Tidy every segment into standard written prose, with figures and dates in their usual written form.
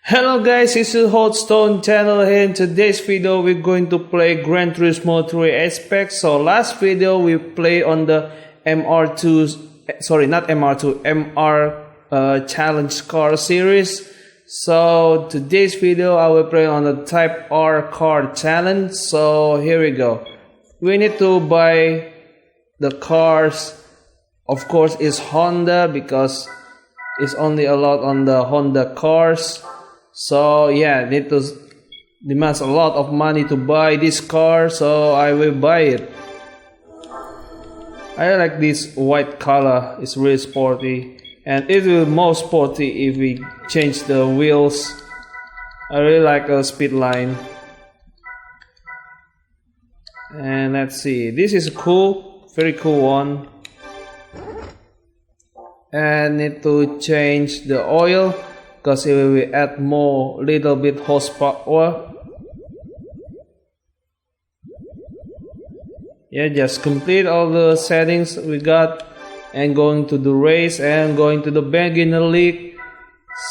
Hello guys, it's the Hotstone channel here. In today's video we're going to play Gran Turismo 3 A-Spec. So last video we played on the MR challenge car series. So today's video I will play on the Type R car challenge. So here we go. We need to buy the cars. Of course it's Honda because it's only allowed on the Honda cars. So yeah, demands a lot of money to buy this car, so I will buy it. I like this white color, it's really sporty, and it will more sporty if we change the wheels. I really like a speed line. And let's see, this is cool, very cool one. And need to change the oil because it will add more little bit horsepower. Yeah, just complete all the settings we got and going to the race and going to the beginner league.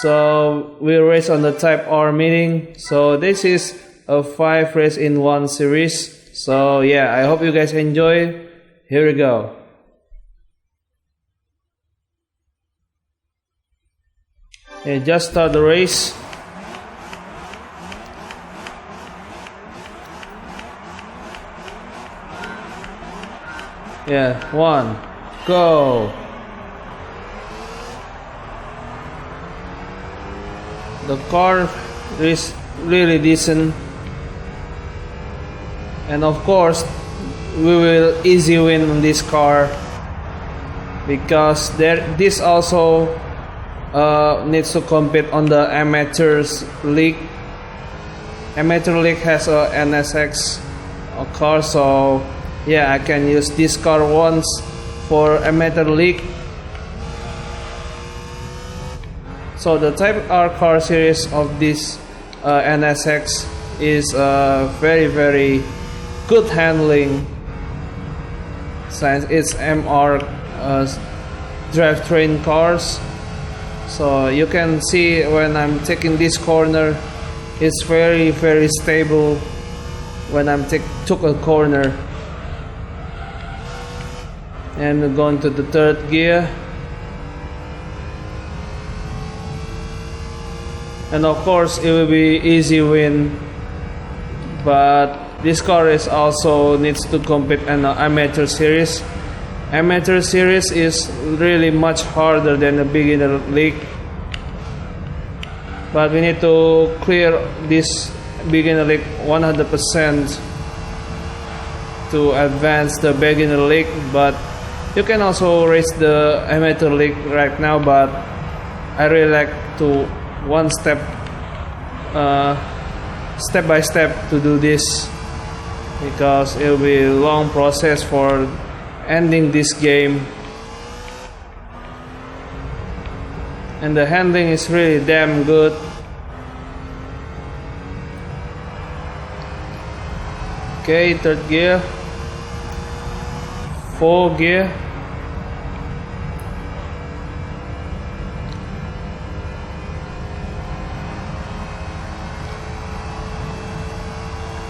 So we race on the Type R meeting. So this is a 5 race in 1 series. So yeah, I hope you guys enjoy. Here we go. Yeah, just start the race. Yeah, 1, go. The car is really decent, and of course we will easy win on this car because this also needs to compete on the amateurs league. Amateur league has a NSX car, so yeah, I can use this car once for amateur league. So the Type R car series of this NSX is very good handling since it's MR drivetrain cars. So you can see when I'm taking this corner, it's very stable when I'm took a corner. And going to the 3rd gear. And of course it will be easy win, but this car is also needs to compete in the amateur series. Amateur series is really much harder than the beginner league, but we need to clear this beginner league 100% to advance the beginner league. But you can also race the amateur league right now, but I really like to step by step to do this because it will be a long process for ending this game, and the handling is really damn good. Okay, 3rd gear, 4th gear.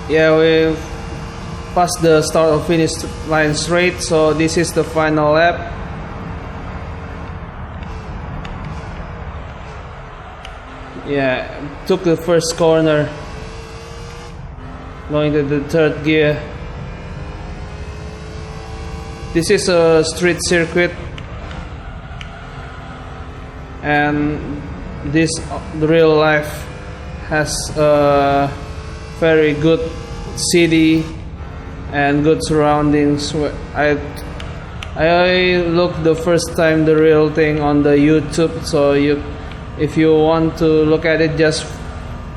Yeah, we've passed the start or finish line straight, so this is the final lap. Yeah, took the first corner, going to the 3rd gear. This is a street circuit, and this real life has a very good city and good surroundings. I looked the first time the real thing on the YouTube, so if you want to look at it, just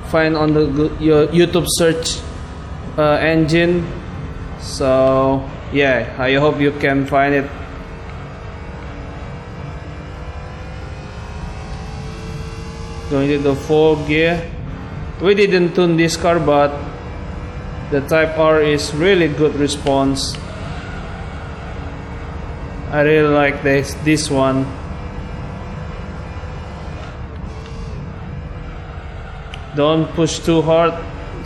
find on your YouTube search engine. So yeah, I hope you can find it. Going to the 4th gear. We didn't tune this car, but the Type R is really good response. I really like this one. don't push too hard,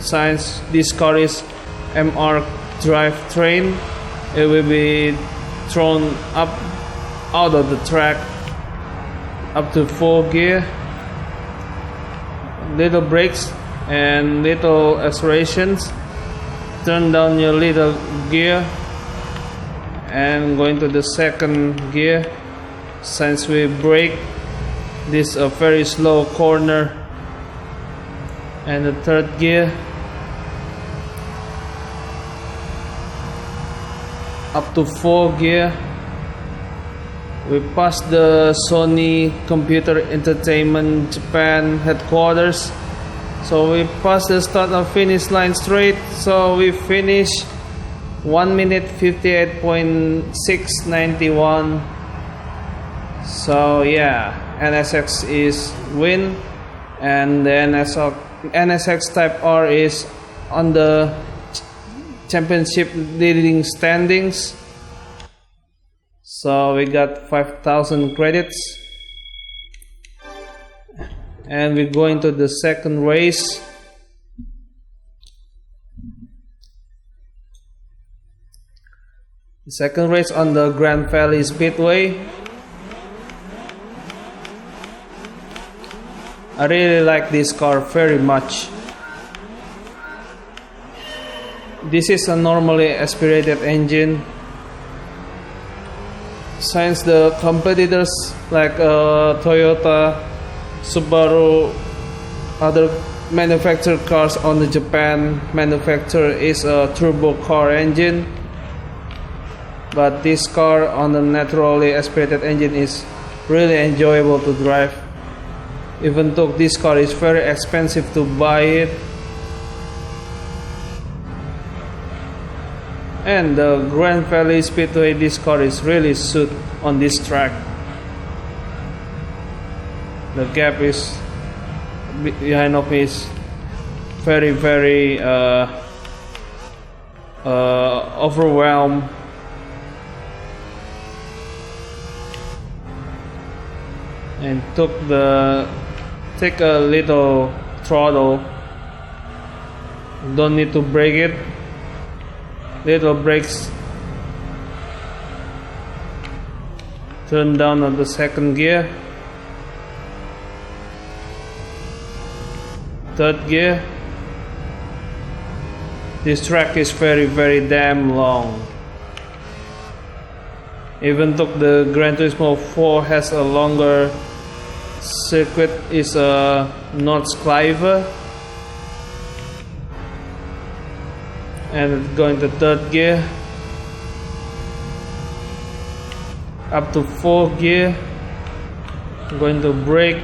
since this car is MR drivetrain. It will be thrown up out of the track up to 4 gear. Little brakes and little accelerations. Turn down your little gear and go into the second gear. Since we brake, this a very slow corner, and the third gear up to 4 gear. We passed the Sony Computer Entertainment Japan headquarters, so we passed the start and finish line straight. So we finish 1 minute 58.691. So yeah, NSX is win, and the NSX Type R is on the championship leading standings. So we got 5,000 credits, and we're going to the second race. The second race on the Grand Valley Speedway. I really like this car very much. This is a normally aspirated engine. Since the competitors like Toyota, Subaru, other manufactured cars on the Japan manufacturer is a turbo car engine, but this car on the naturally aspirated engine is really enjoyable to drive. Even though this car is very expensive to buy it, and the Grand Valley Speedway, this car is really suit on this track. The gap is behind of me is very overwhelmed. And take a little throttle. Don't need to brake it. Little brakes. Turn down on the second gear. Third gear. This track is very damn long. Even though the Gran Turismo 4 has a longer circuit, is a Nordschleife, and going to third gear up to 4 gear. I'm going to brake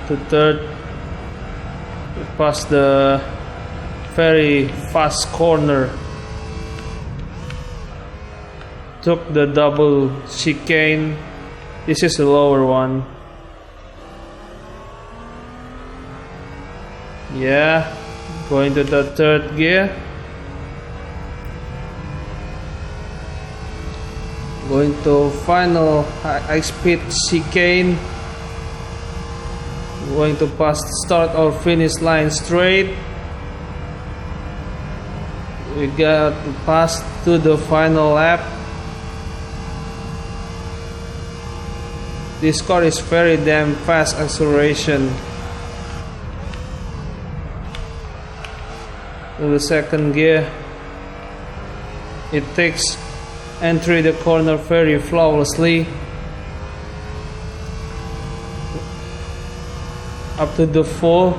to third, past the very fast corner, took the double chicane. This is the lower one. Yeah, going to the third gear, going to final high speed chicane, going to pass start or finish line straight. We got to pass to the final lap. This car is very damn fast acceleration. To the second gear, it takes entry the corner very flawlessly. Up to the 4.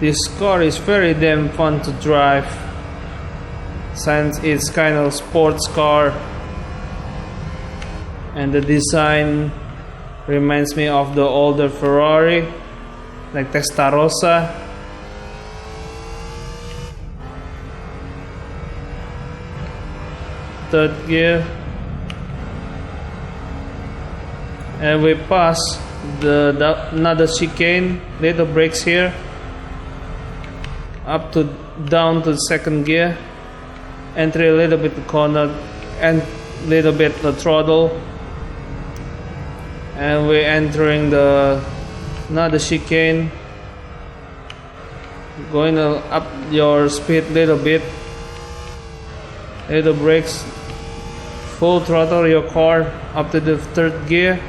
This car is very damn fun to drive, since it's kind of sports car, and the design reminds me of the older Ferrari, like Testarossa. Third gear, and we pass another chicane. Little brakes here, up to down to the second gear, entry a little bit the corner and little bit the throttle, and we're entering the Another chicane. Going to up your speed little bit. Little brakes. Full throttle your car up to the 3rd gear.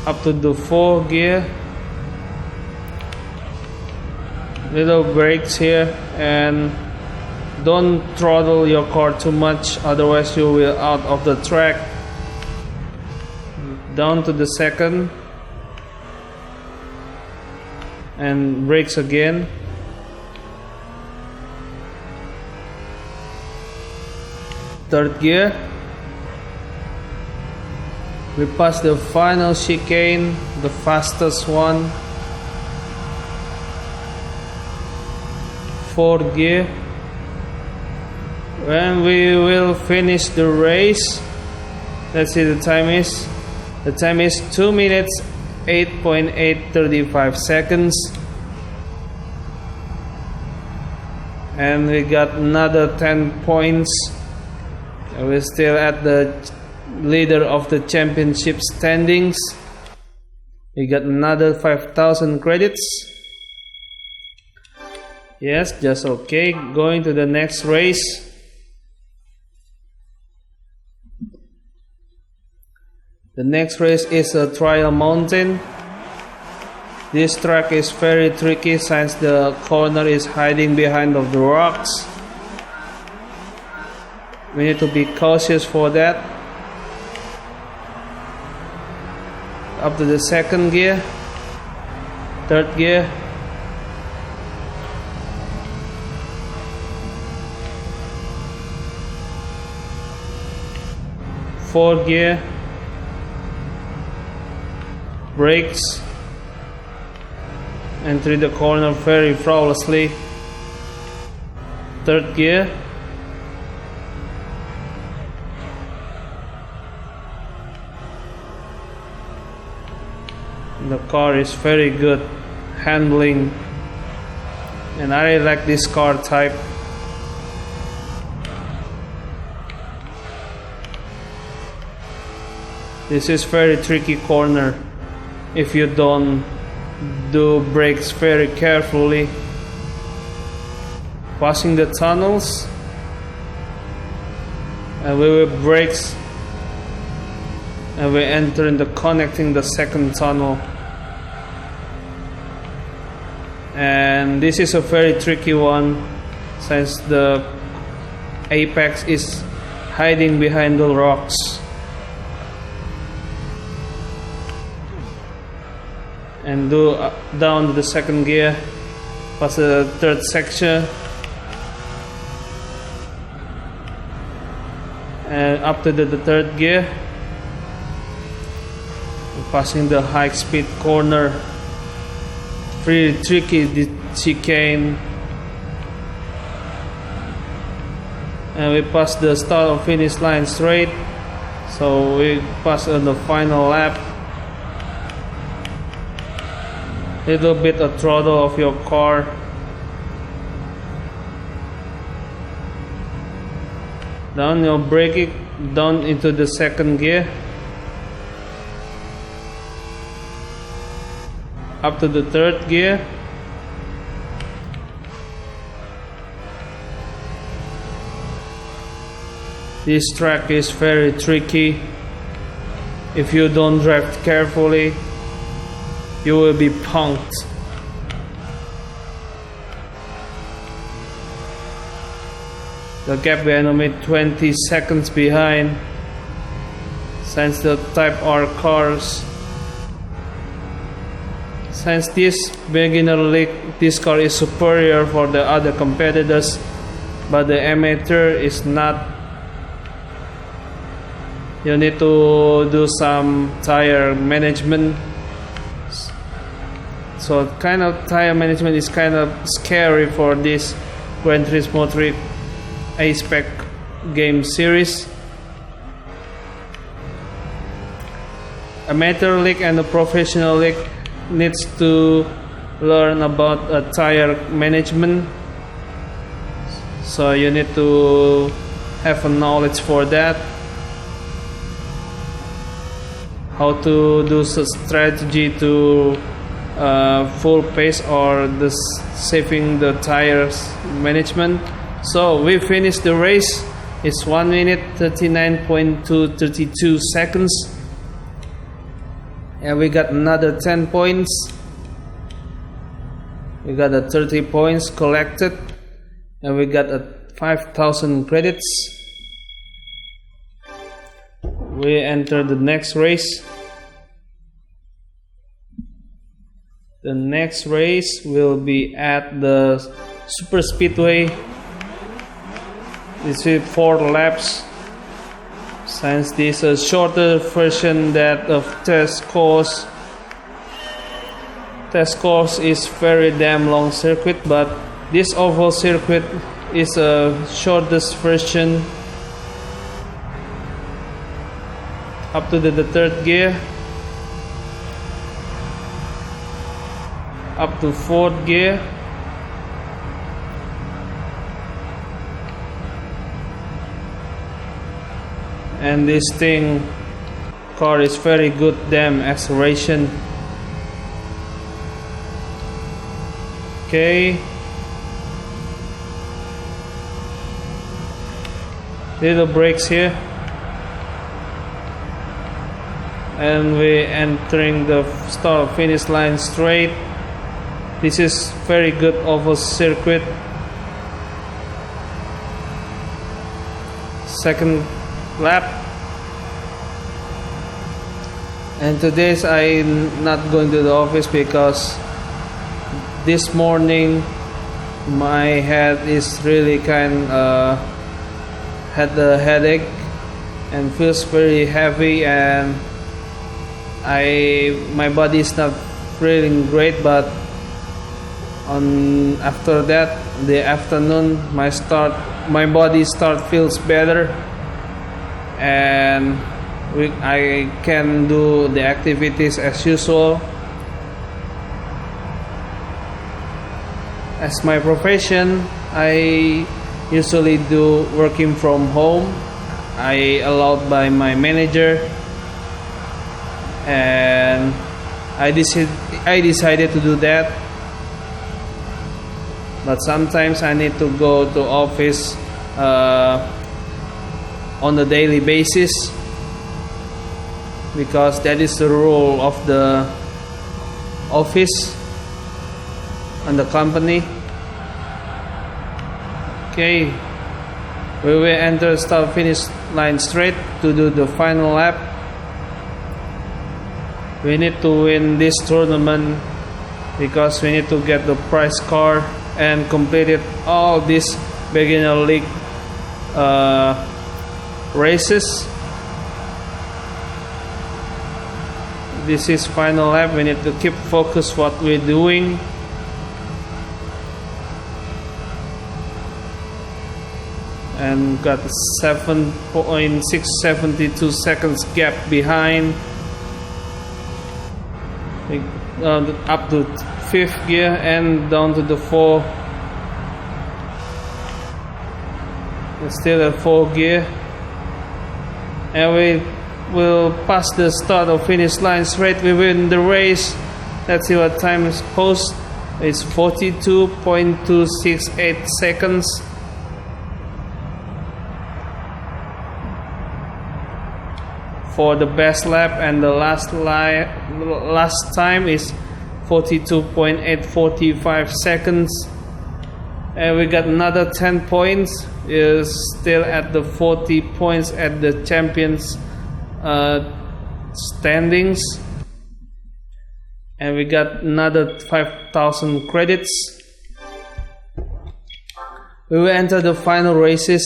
Up to the 4th gear. Little brakes here, and don't throttle your car too much, otherwise you will out of the track. Down to the 2nd, and brakes again. Third gear. We pass the final chicane, the fastest one. 4th gear. When we will finish the race, let's see the time is. The time is 2 minutes 8.835 seconds. And we got another 10 points. We're still at the leader of the championship standings. We got another 5,000 credits. Yes, just okay. Going to the next race. The next race is a trial mountain. This track is very tricky since the corner is hiding behind of the rocks. We need to be cautious for that. Up to the 2nd gear, 3rd gear. Fourth gear. Brakes. Enter the corner very flawlessly. 3rd gear. The car is very good handling, and I really like this car type. This is very tricky corner if you don't do brakes very carefully. Passing the tunnels, and we will brakes, and we enter in the connecting the 2nd tunnel. And this is a very tricky one since the apex is hiding behind the rocks. And do down to the 2nd gear, pass the 3rd section, and up to the 3rd gear. Passing the high speed corner, pretty tricky the chicane, and we pass the start and finish line straight, so we pass on the final lap. Little bit of throttle of your car. Down your braking, down into the 2nd gear. Up to the 3rd gear. This track is very tricky. If you don't drive carefully, you will be punked. The gap we animate 20 seconds behind since the Type R cars. Since this beginner league, this car is superior for the other competitors, but the amateur is not. You need to do some tire management. So kind of tire management is kind of scary for this Gran Turismo 3 A-Spec game series. Amateur league and the professional league needs to learn about tire management, so you need to have a knowledge for that. how to do strategy to full pace or the saving the tires management. So we finished the race. It's 1 minute 39.232 seconds, and we got another 10 points. We got a 30 points collected, and we got a 5,000 credits. We enter the next race. The next race will be at the Super Speedway. This is 4 laps. Since this is a shorter version that of test course. Test course is very damn long circuit, but this oval circuit is a shortest version. Up to the 3rd gear, up to 4th gear, and this car is very good damn acceleration. Okay, little brakes here, and we entering the start finish line straight. This is very good oval circuit. Second lap, and today's I'm not going to the office because this morning my head is really had a headache and feels very heavy, and my body is not feeling great, but after that, the afternoon, my body feels better, and I can do the activities as usual. As my profession, I usually do working from home. I allowed by my manager, and I decided to do that. But sometimes I need to go to office on a daily basis, because that is the rule of the office and the company. Okay, we will enter start finish line straight to do the final lap. We need to win this tournament because we need to get the prize car and completed all these beginner league races. This is final lap. We need to keep focus what we're doing. And got 7.672 seconds gap behind. Up to 5th gear and down to the 4. It's still at 4th gear, and we will pass the start or finish line straight. We win the race. Let's see what time is post. It's 42.268 seconds. For the best lap, and the last time is 42.845 seconds, and we got another 10 points. Is still at the 40 points at the champions standings, and we got another 5,000 credits. We will enter the final races.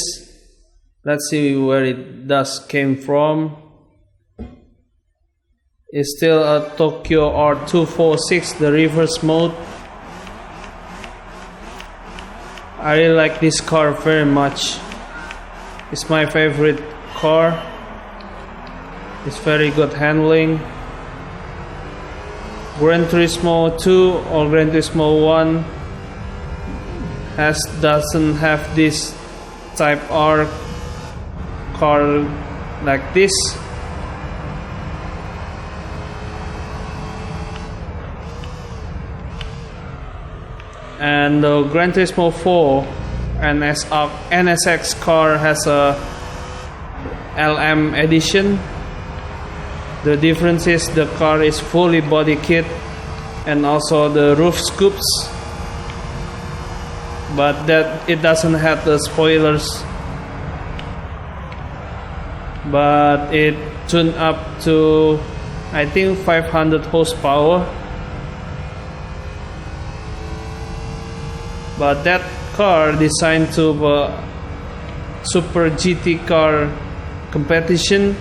Let's see where it came from. It's still a Tokyo R246, the reverse mode. I really like this car very much. It's my favorite car. It's very good handling. Gran Turismo 2 or Gran Turismo 1 doesn't have this Type R car like this. and the Gran Turismo 4 NSX car has a LM edition. The difference is the car is fully body kit and also the roof scoops, but that it doesn't have the spoilers, but it tuned up to I think 500 horsepower. But that car designed to Super GT car competition,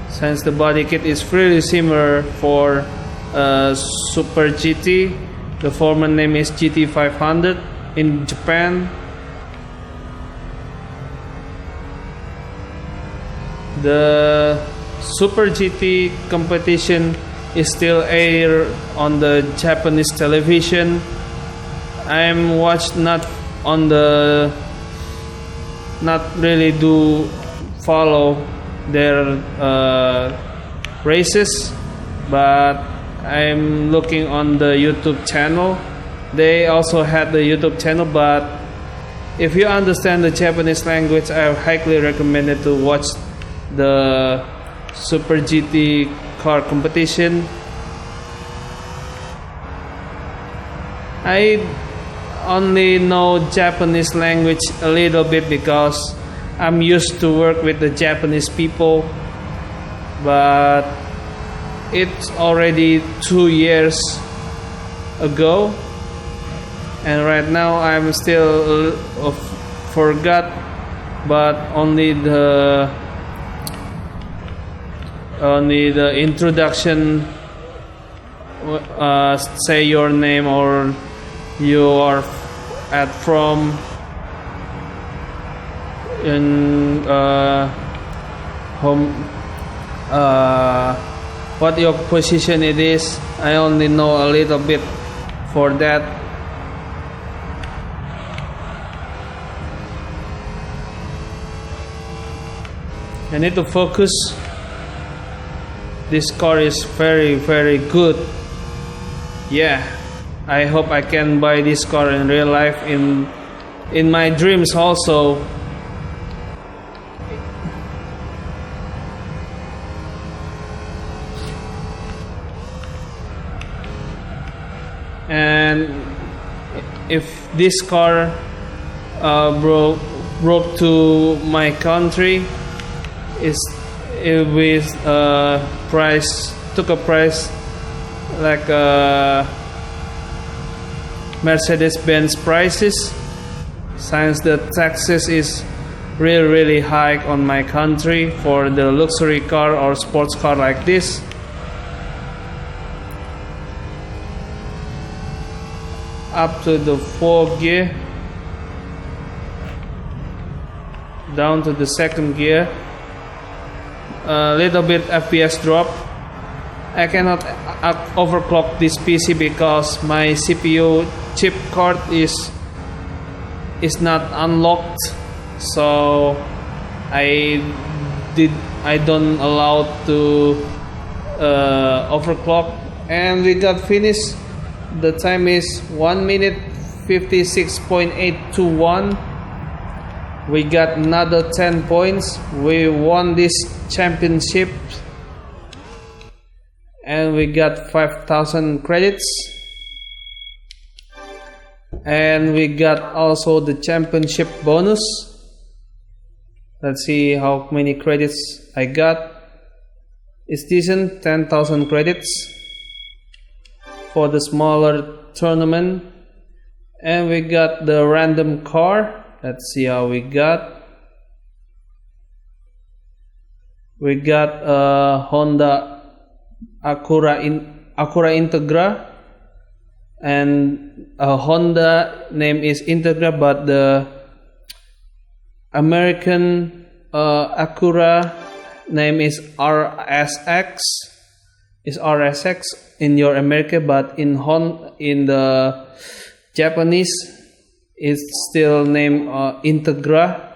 since the body kit is really similar for Super GT. The former name is GT 500 in Japan. The Super GT competition is still aired on the Japanese television. I'm watched not really do follow their races, but I'm looking on the YouTube channel. They also had the YouTube channel, but if you understand the Japanese language, I highly recommend it to watch the Super GT car competition. I only know Japanese language a little bit because I'm used to work with the Japanese people, but it's already 2 years ago, and right now I'm still forgot, but only the introduction, say your name or you are from in home, what your position it is. I only know a little bit for that. I need to focus. This car is very, very good. Yeah, I hope I can buy this car in real life, in my dreams also. And if this car broke to my country, it with took a price like Mercedes-Benz prices, since the taxes is really high on my country for the luxury car or sports car like this. Up to the 4th gear, down to the 2nd gear, a little bit FPS drop. I cannot overclock this PC because my CPU chip card is not unlocked, so I don't allow to overclock. And we got finished. The time is 1 minute 56.821. We got another 10 points. We won this championship, and we got 5,000 credits, and we got also the championship bonus. Let's see how many credits I got. It's decent, 10,000 credits for the smaller tournament. And we got the random car. Let's see how we got. We got a Honda Acura Integra, and a Honda name is Integra, but the American Acura name is RSX. Is RSX in your America, but in the Japanese it's still named Integra.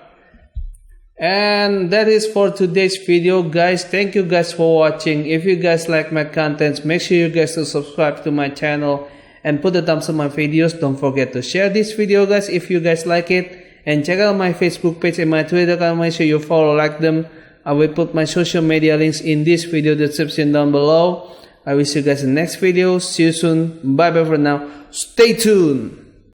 And that is for today's video, guys. Thank you guys for watching. If you guys like my contents, make sure you guys to subscribe to my channel and put a thumbs up my videos. Don't forget to share this video guys if you guys like it, and check out my Facebook page and my Twitter account. Make sure you follow, like them. I will put my social media links in this video description down below. I will see you guys in the next video. See you soon. Bye bye for now. Stay tuned.